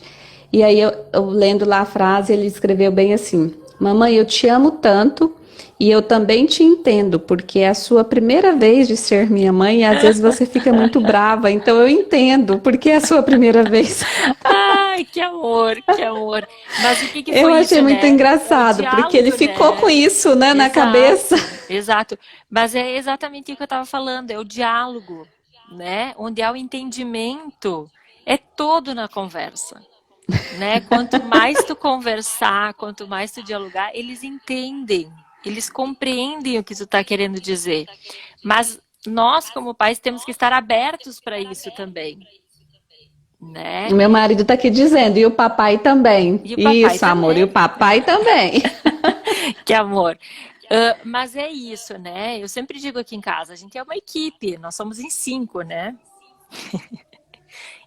E aí eu lendo lá a frase, ele escreveu bem assim: Mamãe, eu te amo tanto e eu também te entendo, porque é a sua primeira vez de ser minha mãe e às vezes você fica muito brava, então eu entendo, porque é a sua primeira vez. Ai, que amor, que amor. Mas o que que Eu foi achei isso, muito né? O engraçado, porque ele diálogo, ficou com né? isso, né, na cabeça. Exato, exato. Mas é exatamente o que eu estava falando, é o diálogo, né? Onde há o entendimento, é todo na conversa, né? Quanto mais tu conversar, quanto mais tu dialogar, eles entendem, eles compreendem o que tu está querendo dizer. Mas nós, como pais, temos que estar abertos para isso também, O né? meu marido tá aqui dizendo, e o papai também. E o papai Isso, amor, e o também. papai também. Que amor. Mas é isso, né? Eu sempre digo aqui em casa, a gente é uma equipe, nós somos em 5, né?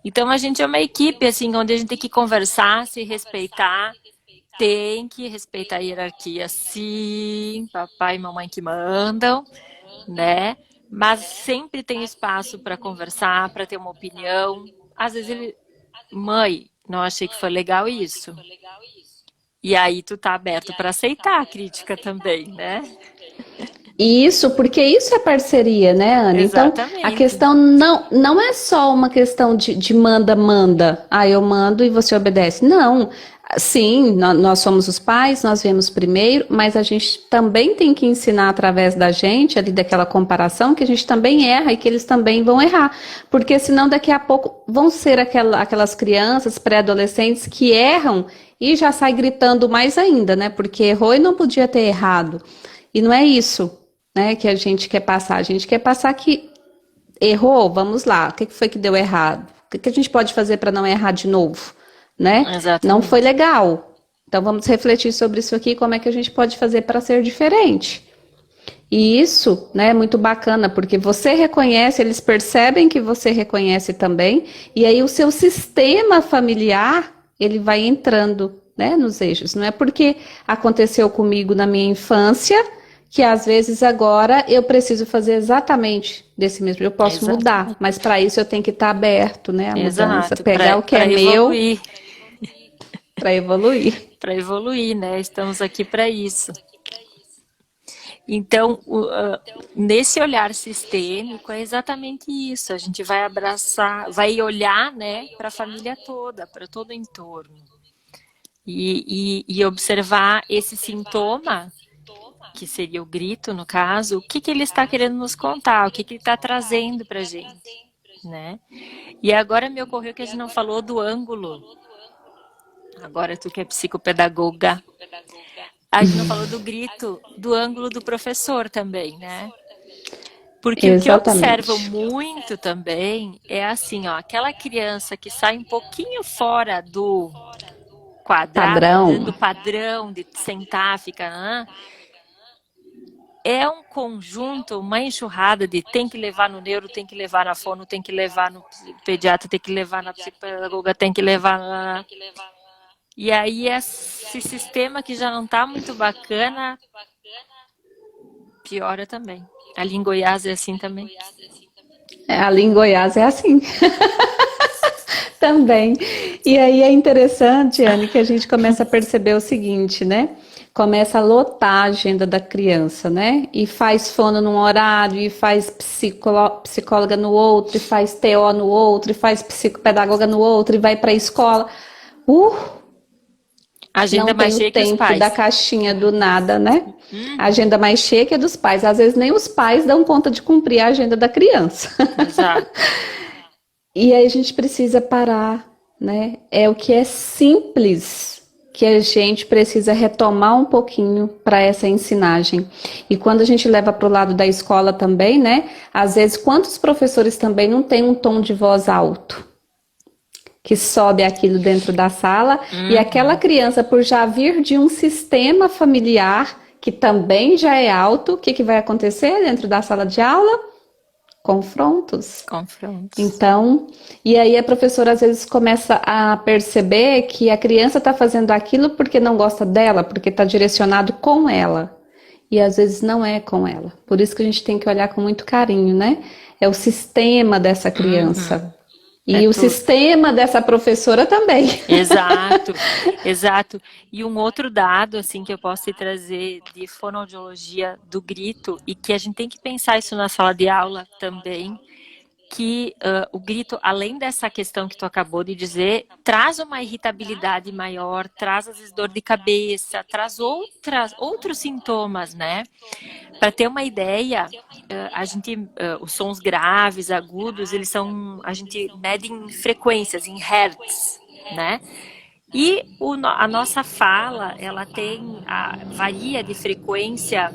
Então a gente é uma equipe, assim, onde a gente tem que conversar, se respeitar, tem que respeitar a hierarquia, sim, papai e mamãe que mandam, né? Mas sempre tem espaço para conversar, para ter uma opinião. Às vezes ele, mãe, não achei que foi legal isso. E aí tu tá aberto para aceitar a crítica também, né? Isso, porque isso é parceria, né, Ana? Então, a Exatamente. questão não é só uma questão de manda. Ah, eu mando e você obedece. Não. Sim, nós somos os pais, nós vemos primeiro, mas a gente também tem que ensinar através da gente, ali daquela comparação, que a gente também erra e que eles também vão errar. Porque senão daqui a pouco vão ser aquelas crianças, pré-adolescentes que erram e já sai gritando mais ainda, né? Porque errou e não podia ter errado. E não é isso, né, que a gente quer passar. A gente quer passar que errou, vamos lá. O que foi que deu errado? O que a gente pode fazer para não errar de novo, né? Não foi Exatamente. legal. Então vamos refletir sobre isso aqui, como é que a gente pode fazer para ser diferente. E isso, né, é muito bacana, porque você reconhece, eles percebem que você reconhece também, e aí o seu sistema familiar, ele vai entrando, né, nos eixos. Não é porque aconteceu comigo na minha infância, que às vezes agora eu preciso fazer exatamente desse mesmo. Eu posso mudar, Exatamente. mas para isso eu tenho que estar aberto, né, à mudança, Exato. pegar o que é Para meu evoluir. para evoluir. Para evoluir, né? Estamos aqui para isso. Então, nesse olhar sistêmico é exatamente isso. A gente vai abraçar, vai olhar, né, para a família toda, para todo o entorno. E observar esse sintoma, que seria o grito, no caso, o que que ele está querendo nos contar, o que que ele está trazendo para a gente, né? E agora me ocorreu que a gente não falou do ângulo. Agora tu que é psicopedagoga, a gente não falou do grito, do ângulo do professor também, né? Porque o que eu observo Exatamente. muito também é assim, ó, aquela criança que sai um pouquinho fora do quadrado, vamos dizer, Padrão. do padrão de sentar, ficar, é um conjunto, uma enxurrada de tem que levar no neuro, tem que levar na fono, tem que levar no pediatra, tem que levar na psicopedagoga, tem que levar na... E aí esse sistema que já não está muito bacana, piora também. Ali em Goiás é assim também. Ali em Goiás é assim. Também. E aí é interessante, Anne, que a gente começa a perceber o seguinte, né? Começa a lotar a agenda da criança, né? E faz fono num horário, e faz psicóloga no outro, e faz TO no outro, e faz psicopedagoga no outro, e vai para a escola. Uh, Agenda não mais tem o cheia que os tempo da pais. caixinha do nada, né? A Uhum, agenda mais cheia que é dos pais. Às vezes nem os pais dão conta de cumprir a agenda da criança. exato. E aí a gente precisa parar, né? É o que é simples que a gente precisa retomar um pouquinho para essa ensinagem. E quando a gente leva para o lado da escola também, né? Às vezes, quantos professores também não têm um tom de voz alto? Que sobe aquilo dentro da sala e aquela Uhum. criança, por já vir de um sistema familiar que também já é alto, o que, que vai acontecer dentro da sala de aula? Confrontos. Confrontos. Então, e aí a professora às vezes começa a perceber que a criança está fazendo aquilo porque não gosta dela, porque está direcionado com ela. e às vezes não é com ela. Por isso que a gente tem que olhar com muito carinho, né? É o sistema dessa criança. Uhum. É E o tudo. sistema dessa professora também. Exato, exato. E um outro dado, assim, que eu posso te trazer de fonoaudiologia do grito, e que a gente tem que pensar isso na sala de aula também, que o grito, além dessa questão que tu acabou de dizer, traz uma irritabilidade maior, traz às vezes dor de cabeça, traz outros sintomas, né? Para ter uma ideia, os sons graves, agudos, eles são, a gente mede em frequências, em hertz, né? E a nossa fala, ela varia de frequência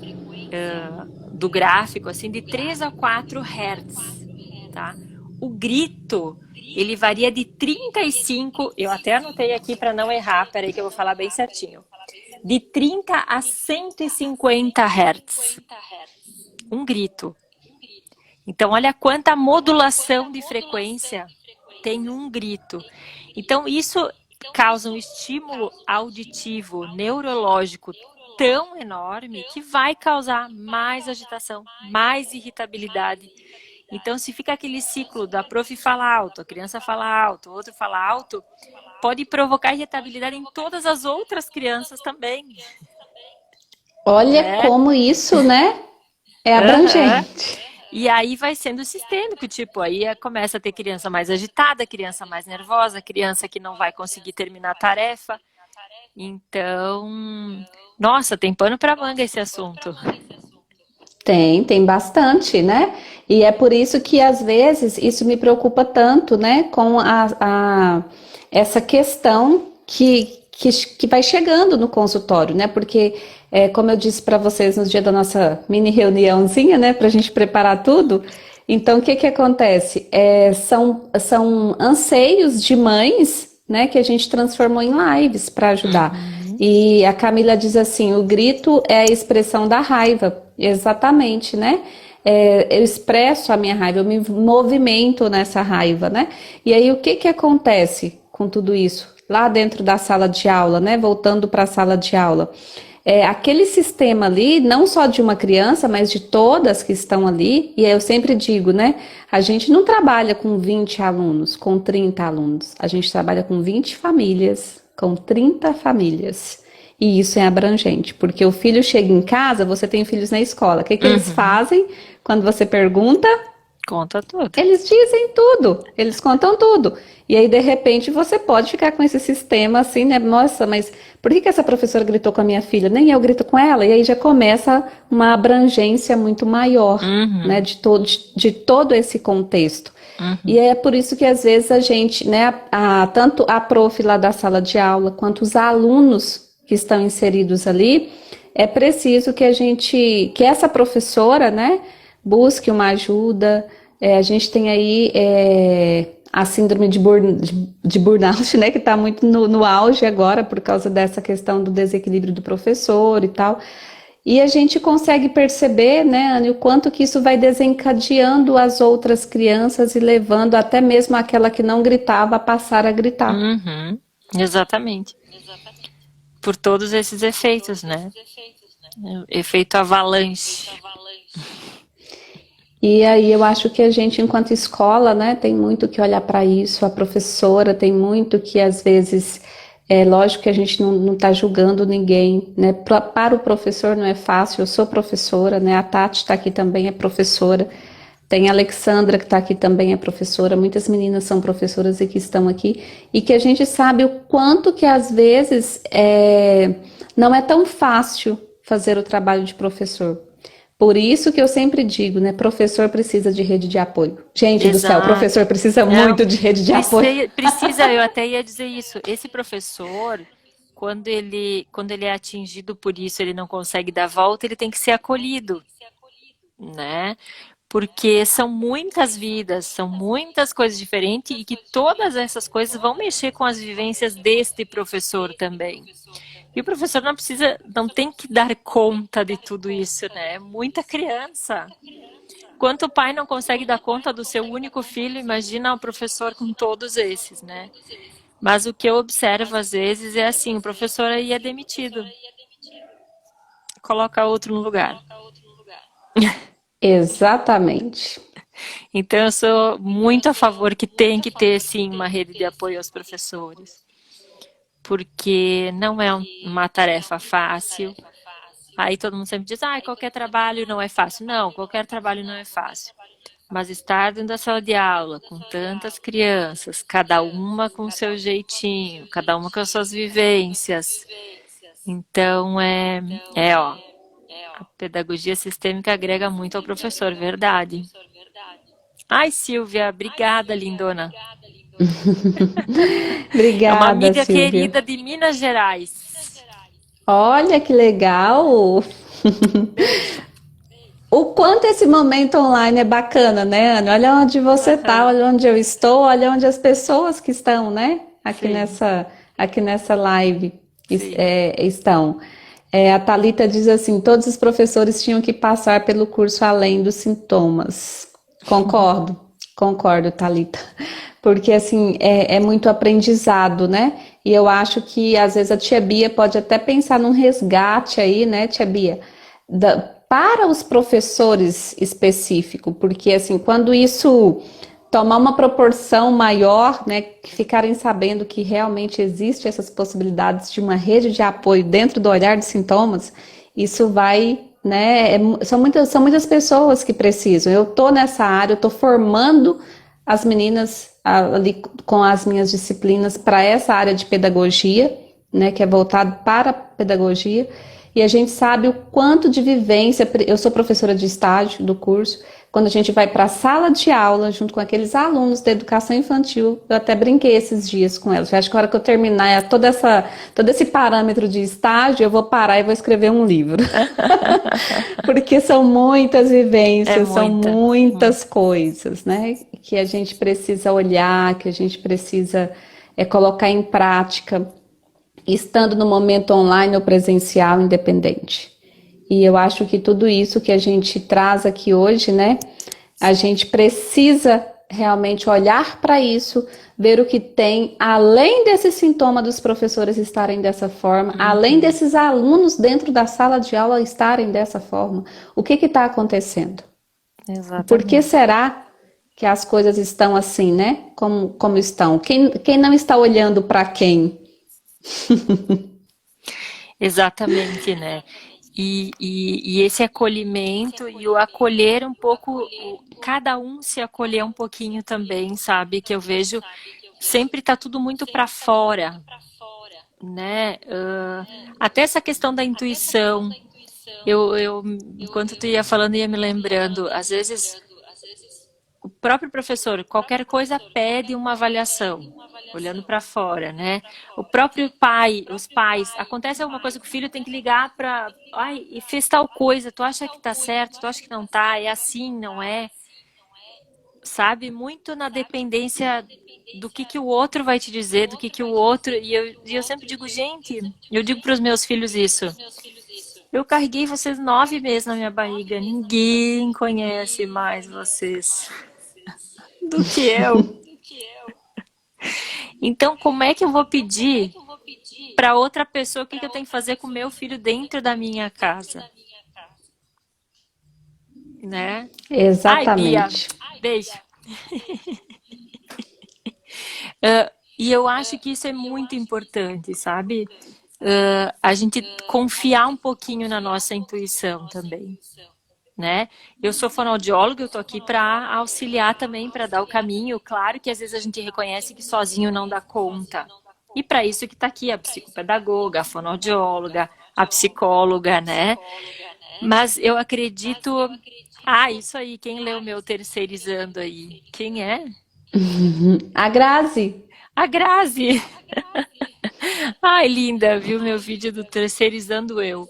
do gráfico, assim, de 3 a 4 hertz, tá? O grito, ele varia de 35, eu até anotei aqui para não errar, peraí que eu vou falar bem certinho, de 30 a 150 hertz, um grito. Então, olha quanta modulação de frequência tem um grito. Então, isso causa um estímulo auditivo, neurológico tão enorme que vai causar mais agitação, mais irritabilidade. Então, se fica aquele ciclo da prof fala alto, a criança fala alto, o outro fala alto, pode provocar irritabilidade em todas as outras crianças também, Olha né? como isso, né, é Aham. abrangente. E aí vai sendo sistêmico, tipo, aí começa a ter criança mais agitada, criança mais nervosa, criança que não vai conseguir terminar a tarefa. Então, nossa, tem pano para manga esse assunto. Tem bastante, né? E é por isso que às vezes isso me preocupa tanto, né, com essa questão que vai chegando no consultório, né? Porque, como eu disse para vocês no dia da nossa mini reuniãozinha, né, para a gente preparar tudo, então o que que acontece? São anseios de mães, né, que a gente transformou em lives para ajudar. Uhum. E a Camila diz assim: o grito é a expressão da raiva. Exatamente, né? Eu expresso a minha raiva, eu me movimento nessa raiva, né? E aí o que que acontece com tudo isso? Lá dentro da sala de aula, né? Voltando para a sala de aula. Aquele sistema ali, não só de uma criança, mas de todas que estão ali, e eu sempre digo, né? A gente não trabalha com 20 alunos, com 30 alunos, a gente trabalha com 20 famílias, com 30 famílias. E isso é abrangente, porque o filho chega em casa, você tem filhos na escola. O que que eles Uhum. fazem quando você pergunta? Conta tudo. Eles dizem tudo, eles contam tudo. E aí, de repente, você pode ficar com esse sistema assim, né? Nossa, mas por que que essa professora gritou com a minha filha? Nem eu grito com ela. E aí já começa uma abrangência muito maior, né? Uhum. De todo esse contexto. E Uhum. é por isso que às vezes a gente, né, tanto a prof lá da sala de aula, quanto os alunos que estão inseridos ali, é preciso que que essa professora, né, busque uma ajuda. A gente tem aí a síndrome de burnout, né, que está muito no auge agora por causa dessa questão do desequilíbrio do professor e tal. E a gente consegue perceber, né, Anne, o quanto que isso vai desencadeando as outras crianças e levando até mesmo aquela que não gritava a passar a gritar. Uhum. Exatamente. Por todos esses efeitos, né? Efeito avalanche. E aí eu acho que a gente, enquanto escola, né, tem muito que olhar para isso, a professora tem muito que, às vezes, é lógico que a gente não está julgando ninguém, né? Para o professor não é fácil, eu sou professora, né? A Tati está aqui também, é professora. Tem a Alexandra que está aqui também, é professora. Muitas meninas são professoras e que estão aqui. E que a gente sabe o quanto que, às vezes, não é tão fácil fazer o trabalho de professor. Por isso que eu sempre digo, né? Professor precisa de rede de apoio. Gente do céu, professor Exato. precisa Não, muito de rede de apoio. precisa, eu até ia dizer isso. Esse professor, quando ele é atingido por isso, ele não consegue dar volta, ele tem que ser acolhido, né? Porque são muitas vidas, são muitas coisas diferentes e que todas essas coisas vão mexer com as vivências deste professor também. E o professor não precisa, não tem que dar conta de tudo isso, né? É muita criança. Quanto o pai não consegue dar conta do seu único filho, imagina o professor com todos esses, né? Mas o que eu observo às vezes é assim, o professor aí é demitido. coloca outro no lugar. Exatamente. Então, eu sou muito a favor que tem que ter, sim, uma rede de apoio aos professores, porque não é uma tarefa fácil. Aí todo mundo sempre diz, ah, qualquer trabalho não é fácil. Não, qualquer trabalho não é fácil. Mas estar dentro da sala de aula com tantas crianças, cada uma com o seu jeitinho, cada uma com as suas vivências. Então, ó, a pedagogia sistêmica agrega muito ao professor, verdade. Ai, Silvia, obrigada, lindona. É uma Obrigada, amiga Silvia. querida de Minas Gerais. Olha que legal! Beijo. O quanto esse momento online é bacana, né, Ana? Olha onde você está, Aham, olha onde eu estou, olha onde as pessoas que estão, né? sim, Aqui nessa live sim. estão. A Thalita diz assim: todos os professores tinham que passar pelo curso além dos sintomas. Concordo, concordo, Thalita. Porque assim é muito aprendizado, né? E eu acho que às vezes a tia Bia pode até pensar num resgate aí, né, tia Bia? Para os professores específico, porque assim, quando isso tomar uma proporção maior, né, que ficarem sabendo que realmente existe essas possibilidades de uma rede de apoio dentro do olhar de sintomas, isso vai, né, são muitas pessoas que precisam. Eu tô nessa área, eu tô formando as meninas ali com as minhas disciplinas para essa área de pedagogia, né, que é voltado para a pedagogia, e a gente sabe o quanto de vivência. Eu sou professora de estágio do curso. Quando a gente vai para a sala de aula, junto com aqueles alunos da educação infantil, eu até brinquei esses dias com elas. Eu acho que a hora que eu terminar todo esse parâmetro de estágio, eu vou parar e vou escrever um livro. Porque são muitas É vivências, são muita, muitas muita. coisas, né? Que a gente precisa olhar, que a gente precisa colocar em prática, estando no momento online ou presencial, independente. E eu acho que tudo isso que a gente traz aqui hoje, né? A gente precisa realmente olhar para isso, ver o que tem, além desse sintoma dos professores estarem dessa forma, além Uhum, desses alunos dentro da sala de aula estarem dessa forma, o que está acontecendo? Por que exatamente. será que as coisas estão assim, né? Como estão? Quem não está olhando para quem? Exatamente, né? E esse acolhimento e o acolher um pouco, cada um se acolher um pouquinho também, sabe? Que eu vejo sempre tá tudo muito para fora, né? Até essa questão da intuição. Enquanto tu ia falando, ia me lembrando, às vezes o próprio professor, qualquer coisa pede uma avaliação, olhando para fora, né? O próprio pai, os pais, acontece alguma coisa que o filho tem que ligar para, ai, e fez tal coisa, tu acha que tá certo, tu acha que não tá, é assim, não é? Sabe? Muito na dependência do que o outro vai te dizer, do que o outro, e eu sempre digo, gente, eu digo para os meus filhos isso. Eu carreguei vocês 9 meses na minha barriga. Ninguém conhece mais vocês do que eu. Então, como é que eu vou pedir para outra pessoa o que eu tenho que fazer com o meu filho dentro da minha casa, né? Ai, Bia, Exatamente. beijo. E eu acho que isso é muito importante, sabe? A gente confiar um pouquinho na nossa intuição também, né? Eu sou fonoaudióloga, eu tô aqui para auxiliar também, para dar o caminho. Claro que às vezes a gente reconhece que sozinho não dá conta. E para isso que está aqui a psicopedagoga, a fonoaudióloga, a psicóloga, né? Mas eu acredito. Ah, isso aí, quem leu meu terceirizando aí? Quem é? A Grazi. A Grazi! Ai, linda, viu meu vídeo do terceirizando eu.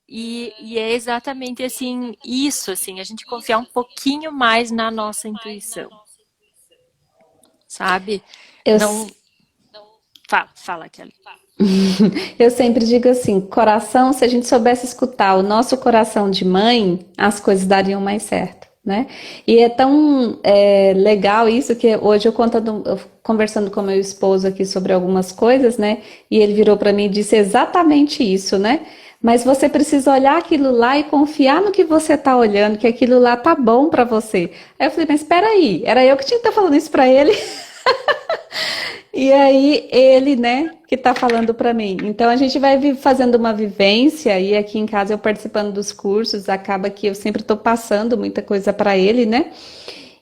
E é exatamente assim, isso, assim, a gente confiar um pouquinho mais na nossa intuição, sabe? Eu, Não. Fala, Kelly. eu sempre digo assim, coração, se a gente soubesse escutar o nosso coração de mãe, as coisas dariam mais certo, né? E é tão legal isso que hoje eu conversando com meu esposo aqui sobre algumas coisas, né? E ele virou para mim e disse exatamente isso, né? Mas você precisa olhar aquilo lá e confiar no que você está olhando, que aquilo lá tá bom para você. Aí eu falei, mas espera aí, era eu que tinha que estar falando isso para ele. E aí ele, né, que tá falando para mim. Então a gente vai fazendo uma vivência e aqui em casa eu participando dos cursos, acaba que eu sempre estou passando muita coisa para ele, né?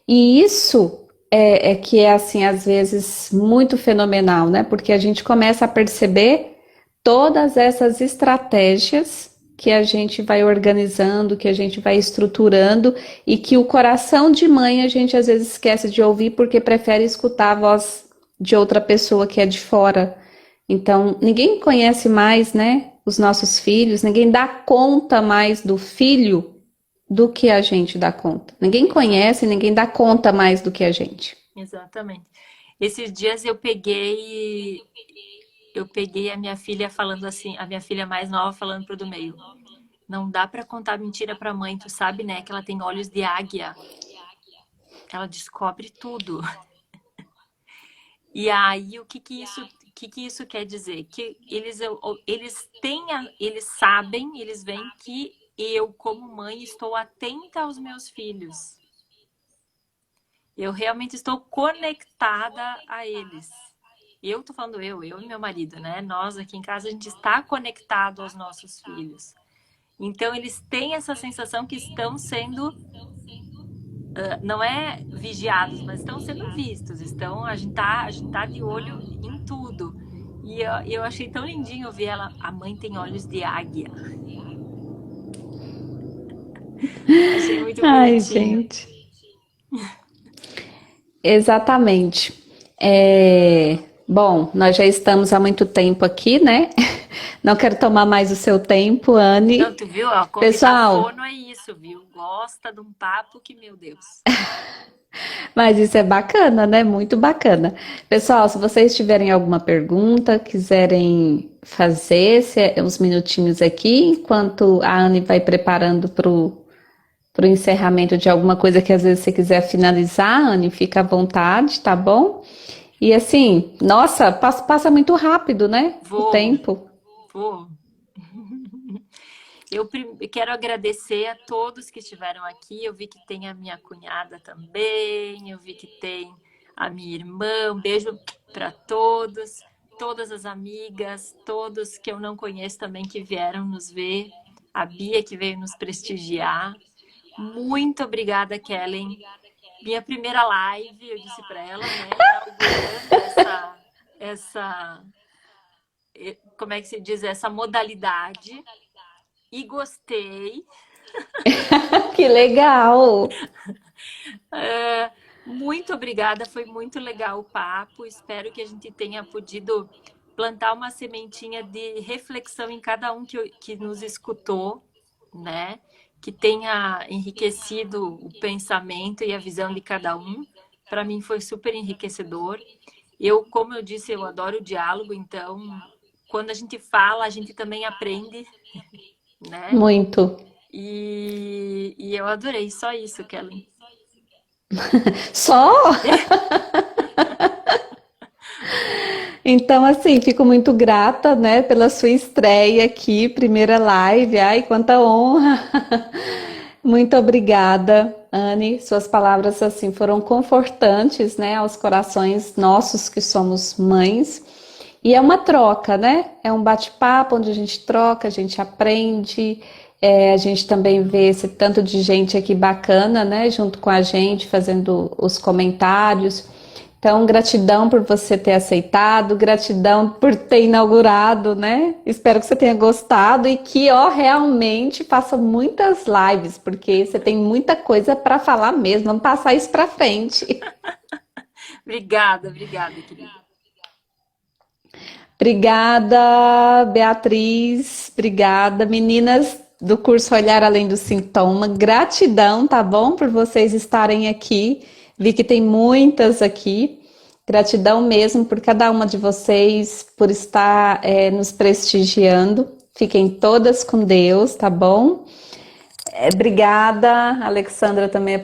E isso é que é assim às vezes muito fenomenal, né? Porque a gente começa a perceber todas essas estratégias que a gente vai organizando, que a gente vai estruturando e que o coração de mãe a gente às vezes esquece de ouvir porque prefere escutar a voz de outra pessoa que é de fora. Então, ninguém conhece mais, né, os nossos filhos, ninguém dá conta mais do filho do que a gente dá conta. Ninguém conhece, Exato, ninguém dá conta mais do que a gente. exatamente. Esses dias eu peguei a minha filha falando assim, a minha filha mais nova falando pro do meio. Não dá pra contar mentira pra mãe, tu sabe, né, que ela tem olhos de águia. Ela descobre tudo. E aí, o que que isso quer dizer? Que eles sabem, eles veem que eu, como mãe, estou atenta aos meus filhos. Eu realmente estou conectada a eles. Eu tô falando eu e meu marido, né? Nós aqui em casa, a gente está conectado aos nossos filhos. Então, eles têm essa sensação que estão sendo, não é vigiados, mas estão sendo vistos. A gente tá de olho em tudo. E eu achei tão lindinho ver ela. A mãe tem olhos de águia. Achei muito Ai, bonitinho. gente. Exatamente. É, bom, nós já estamos há muito tempo aqui, né? Não quero tomar mais o seu tempo, Não, Anne. tu viu? Ó, convidar Pessoal, fono é isso, viu? Gosta de um papo que, meu Deus. mas isso é bacana, né? Muito bacana. Pessoal, se vocês tiverem alguma pergunta, quiserem fazer uns minutinhos aqui, enquanto a Anne vai preparando para o encerramento de alguma coisa que às vezes você quiser finalizar, Anne, fica à vontade, tá bom? E assim, nossa, passa muito rápido, né? O Vou, tempo. vou. Eu quero agradecer a todos que estiveram aqui. Eu vi que tem a minha cunhada também, eu vi que tem a minha irmã. Um beijo para todos, todas as amigas, todos que eu não conheço também que vieram nos ver. A Bia que veio nos prestigiar. Muito obrigada, Kellen. Minha primeira live, eu disse para ela, né? Inaugurando essa, como é que se diz, essa modalidade. E gostei. Que legal! Muito obrigada, foi muito legal o papo. Espero que a gente tenha podido plantar uma sementinha de reflexão em cada um que nos escutou, né? Que tenha enriquecido o pensamento e a visão de cada um. Para mim foi super enriquecedor. Como eu disse, eu adoro o diálogo, então quando a gente fala, a gente também aprende, né? Muito. E eu adorei, só isso, Kelly. Só? Então, assim, fico muito grata, né, pela sua estreia aqui, primeira live. Ai, quanta honra! Muito obrigada, Anne. Suas palavras, assim, foram confortantes, né, aos corações nossos que somos mães. E é uma troca, né? É um bate-papo onde a gente troca, a gente aprende. A gente também vê esse tanto de gente aqui bacana, né, junto com a gente, fazendo os comentários. Então, gratidão por você ter aceitado, gratidão por ter inaugurado, né? Espero que você tenha gostado e que, ó, realmente faça muitas lives, porque você tem muita coisa para falar mesmo. Vamos passar isso para frente. Obrigada, obrigada, querida. Obrigada, Beatriz. Obrigada, meninas do curso Olhar Além do Sintoma. Gratidão, tá bom? Por vocês estarem aqui. Vi que tem muitas aqui. Gratidão mesmo por cada uma de vocês, por estar nos prestigiando. Fiquem todas com Deus, tá bom? Obrigada. A Alexandra também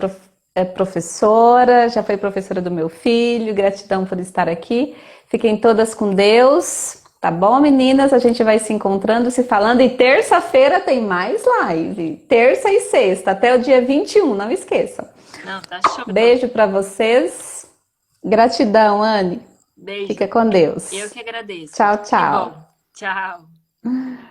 é professora, já foi professora do meu filho. Gratidão por estar aqui. Fiquem todas com Deus. Tá bom, meninas? A gente vai se encontrando, se falando. E terça-feira tem mais live. Terça e sexta, até o dia 21, não esqueçam. Não, tá show. Beijo pra vocês. Gratidão, Anne. Beijo. Fica com Eu Deus. que agradeço. Tchau, Que bom. tchau. Tchau.